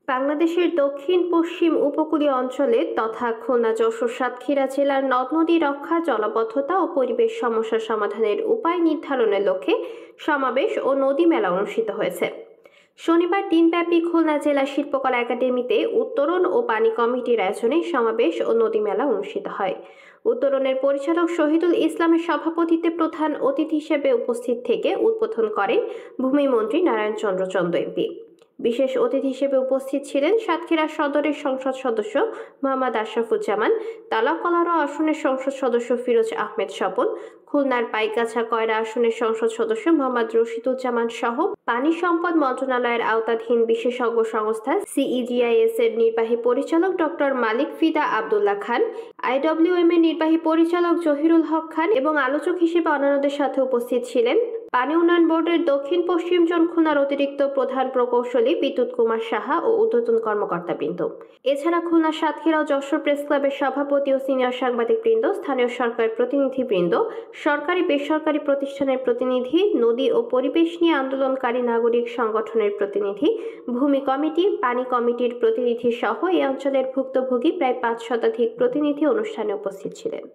বাংলাদেশের দক্ষিণ পশ্চিম উপকূলীয় অঞ্চলে তথা খুলনা, যশোর, সাতক্ষীরা জেলার নদ নদী রক্ষা, জলাবদ্ধতা ও পরিবেশ সমস্যা সমাধানের উপায় নির্ধারণের লক্ষ্যে সমাবেশ ও নদী মেলা অনুষ্ঠিত হয়েছে। শনিবার দিনব্যাপী খুলনা জেলা শিল্পকলা একাডেমিতে উত্তরণ ও পানি কমিটির আয়োজনে সমাবেশ ও নদী মেলা অনুষ্ঠিত হয়। উত্তরণের পরিচালক শহীদুল ইসলামের সভাপতিত্বে প্রধান অতিথি হিসেবে উপস্থিত থেকে উদ্বোধন করেন ভূমিমন্ত্রী নারায়ণ চন্দ্র চন্দ এমপি। বিশেষ অতিথি হিসেবে উপস্থিত ছিলেন সাতক্ষীরা সদরের সংসদ সদস্য মোহাম্মদ আশরাফুজ্জামান, তালাকলারো আসনের সংসদ সদস্য ফিরোজ আহমেদ স্বপন, খুলনার পাইকগাছা কয়রা আসনের সংসদ সদস্য মোহাম্মদ রশিদুজ্জামান সহ পানি সম্পদ মন্ত্রণালয়ের আওতাধীন বিশেষজ্ঞ সংস্থা সিইজিআইএস এর নির্বাহী পরিচালক ডক্টর মালিক ফিদা আব্দুল্লাহ খান, আইডব্লিউএম এর নির্বাহী পরিচালক জহিরুল হক খান এবং আলোচক হিসেবে অন্যান্যদের সাথে উপস্থিত ছিলেন পানি উন্নয়ন বোর্ডের দক্ষিণ পশ্চিম জোন খুলনার অতিরিক্ত প্রধান প্রকৌশলী বিদ্যুৎ কুমার সাহা ও ঊর্ধ্বতন কর্মকর্তাবৃন্দ। এছাড়া খুলনা, সাতক্ষীরা ও যশোর প্রেস ক্লাবের সভাপতি ও সিনিয়র সাংবাদিকবৃন্দ, স্থানীয় সরকার প্রতিনিধিবৃন্দ, সরকারি বেসরকারি প্রতিষ্ঠানের প্রতিনিধি, নদী ও পরিবেশ নিয়ে আন্দোলনকারী নাগরিক সংগঠনের প্রতিনিধি, ভূমি কমিটি, পানি কমিটির প্রতিনিধি সহ এই অঞ্চলের ভুক্তভোগী প্রায় 5 শতাধিক প্রতিনিধি অনুষ্ঠানে উপস্থিত ছিলেন।